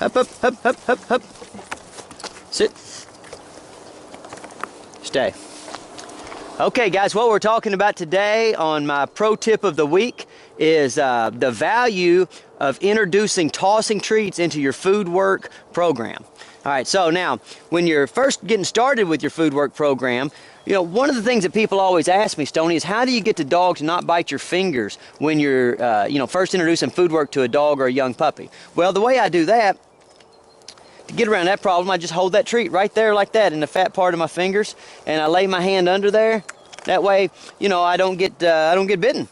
Up, up, up, up, up, up. Sit. Stay. Okay, guys, what we're talking about today on my pro tip of the week is the value of introducing tossing treats into your food work program. All right, so now, when you're first getting started with your food work program, you know, one of the things that people always ask me, Stonnie, is how do you get the dog to not bite your fingers when you're, first introducing food work to a dog or a young puppy? Well, the way I do that, to get around that problem, I just hold that treat right there like that in the fat part of my fingers, and I lay my hand under there. That way, you know, I don't get bitten.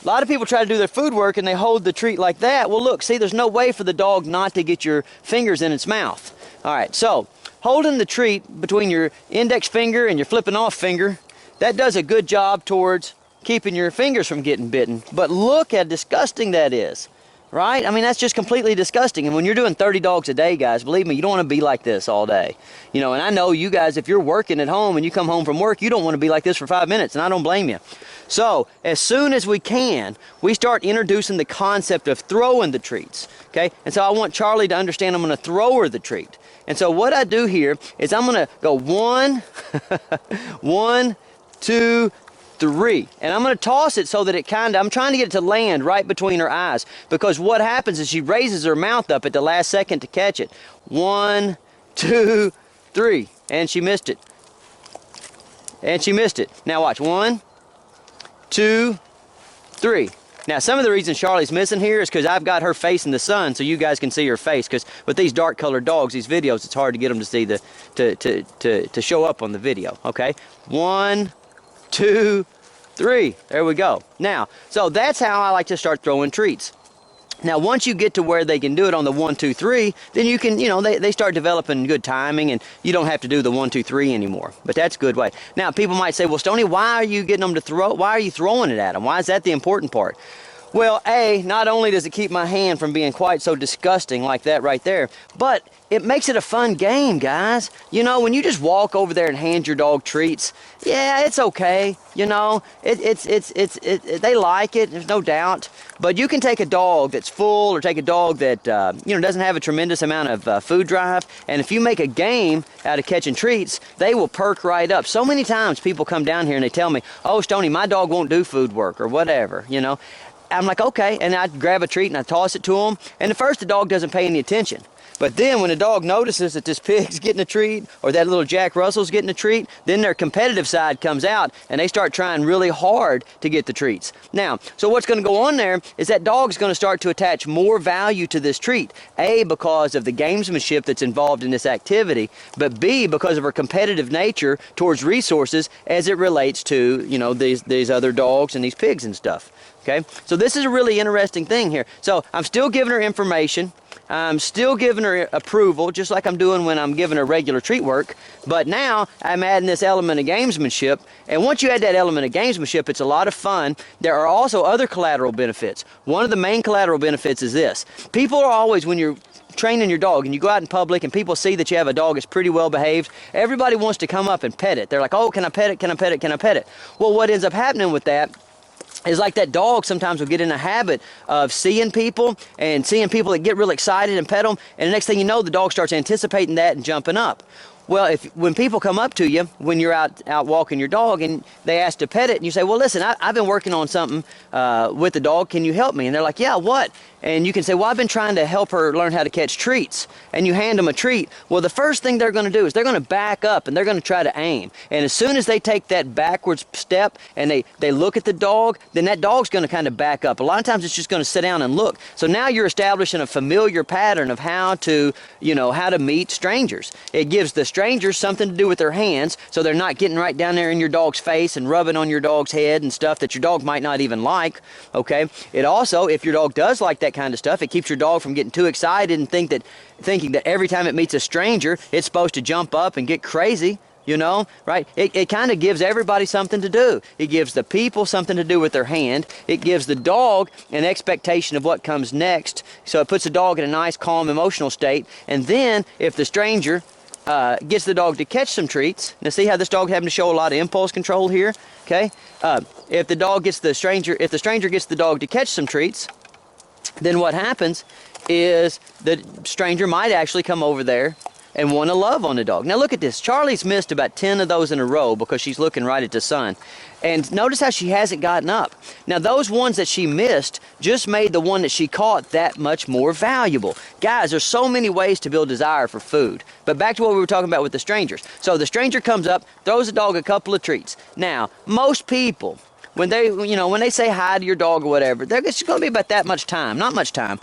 A lot of people try to do their food work and they hold the treat like that. Well, look, see, there's no way for the dog not to get your fingers in its mouth. All right, so holding the treat between your index finger and your flipping off finger, that does a good job towards keeping your fingers from getting bitten. But look how disgusting that is, right? I mean, that's just completely disgusting. And when you're doing 30 dogs a day, guys, believe me, you don't want to be like this all day. You know, and I know you guys, if you're working at home and you come home from work, you don't want to be like this for 5 minutes, and I don't blame you. So, as soon as we can, we start introducing the concept of throwing the treats, okay? And so I want Charlie to understand I'm going to throw her the treat. And so what I do here is I'm going to go 1, 1, 2, 3. And I'm going to toss it so that it I'm trying to get it to land right between her eyes. Because what happens is she raises her mouth up at the last second to catch it. 1, 2, 3. And she missed it. And she missed it. Now watch. 1, 2, 3. Now, some of the reason Charlie's missing here is because I've got her face in the sun so you guys can see her face. Because with these dark colored dogs, these videos, it's hard to get them to see to show up on the video. Okay, 1, 2, 3. There we go. Now, so that's how I like to start throwing treats. Now, once you get to where they can do it on the 1, 2, 3, then you can, you know, they start developing good timing, and you don't have to do the 1, 2, 3 anymore. But that's a good way. Now, people might say, well, Stonnie, why are you getting them to throw? Why are you throwing it at them? Why is that the important part? Well, A, not only does it keep my hand from being quite so disgusting like that right there, but it makes it a fun game, guys. You know, when you just walk over there and hand your dog treats, yeah, it's okay. You know, they like it, there's no doubt. But you can take a dog that's full, or take a dog that, doesn't have a tremendous amount of food drive, and if you make a game out of catching treats, they will perk right up. So many times people come down here and they tell me, oh, Stonnie, my dog won't do food work, or whatever, you know. I'm like, okay, and I grab a treat and I toss it to him, and at first the dog doesn't pay any attention. But then when the dog notices that this pig's getting a treat, or that little Jack Russell's getting a treat, then their competitive side comes out and they start trying really hard to get the treats. Now, so what's going to go on there is that dog's going to start to attach more value to this treat. A, because of the gamesmanship that's involved in this activity, but B, because of her competitive nature towards resources as it relates to, you know, these other dogs and these pigs and stuff. Okay, so this is a really interesting thing here. So I'm still giving her information. I'm still giving her approval, just like I'm doing when I'm giving her regular treat work. But now I'm adding this element of gamesmanship. And once you add that element of gamesmanship, it's a lot of fun. There are also other collateral benefits. One of the main collateral benefits is this. People are always, when you're training your dog and you go out in public and people see that you have a dog that's pretty well behaved, everybody wants to come up and pet it. They're like, oh, can I pet it? Can I pet it? Can I pet it? Well, what ends up happening with that is like that dog sometimes will get in a habit of seeing people that get real excited and pet them, and the next thing you know, the dog starts anticipating that and jumping up. Well, when people come up to you when you're out walking your dog and they ask to pet it, and you say, well, listen, I've been working on something with the dog, can you help me? And they're like, yeah, what? And you can say, well, I've been trying to help her learn how to catch treats. And you hand them a treat. Well, the first thing they're going to do is they're going to back up and they're going to try to aim. And as soon as they take that backwards step and they look at the dog, then that dog's going to kind of back up. A lot of times it's just going to sit down and look. So now you're establishing a familiar pattern of how to meet strangers. It gives the strangers something to do with their hands, so they're not getting right down there in your dog's face and rubbing on your dog's head and stuff that your dog might not even like, okay? It also, if your dog does like that kind of stuff, it keeps your dog from getting too excited and thinking that every time it meets a stranger, it's supposed to jump up and get crazy, you know, right? It kind of gives everybody something to do. It gives the people something to do with their hand. It gives the dog an expectation of what comes next. So it puts the dog in a nice, calm, emotional state. And then if the stranger gets the dog to catch some treats, now see how this dog having to show a lot of impulse control here, okay? If the stranger gets the dog to catch some treats, then what happens is the stranger might actually come over there and want to love on the dog. Now look at this. Charlie's missed about 10 of those in a row because she's looking right at the sun. And notice how she hasn't gotten up. Now those ones that she missed just made the one that she caught that much more valuable. Guys, there's so many ways to build desire for food. But back to what we were talking about with the strangers. So the stranger comes up, throws the dog a couple of treats. Now, most people, when they say hi to your dog or whatever, it's going to be about that much time, not much time.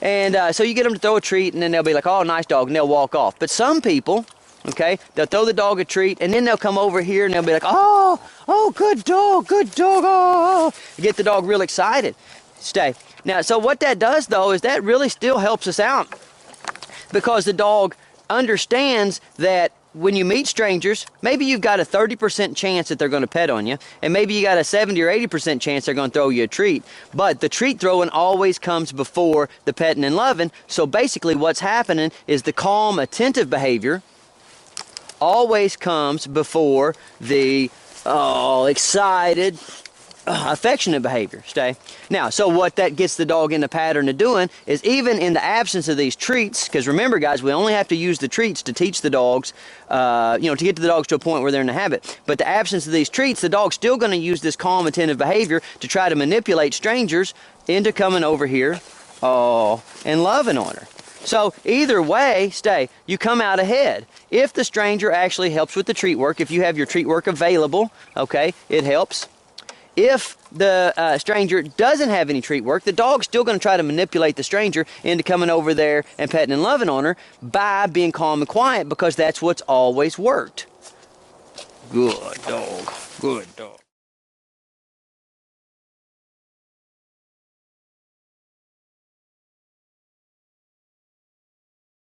And so you get them to throw a treat, and then they'll be like, oh, nice dog, and they'll walk off. But some people, okay, they'll throw the dog a treat, and then they'll come over here, and they'll be like, oh, good dog, oh. Get the dog real excited. Stay. Now, so what that does, though, is that really still helps us out because the dog understands that when you meet strangers, maybe you've got a 30% chance that they're going to pet on you, and maybe you got a 70 or 80% chance they're going to throw you a treat. But the treat throwing always comes before the petting and loving. So basically what's happening is the calm, attentive behavior always comes before the excited, affectionate behavior. Stay. Now, so what that gets the dog in the pattern of doing is even in the absence of these treats, because remember guys, we only have to use the treats to teach the dogs, to get the dogs to a point where they're in the habit. But the absence of these treats, the dog's still going to use this calm, attentive behavior to try to manipulate strangers into coming over here and loving on her. So either way, you come out ahead. If the stranger actually helps with the treat work, if you have your treat work available, okay, it helps. If the stranger doesn't have any treat work, the dog's still going to try to manipulate the stranger into coming over there and petting and loving on her by being calm and quiet because that's what's always worked. Good dog. Good dog.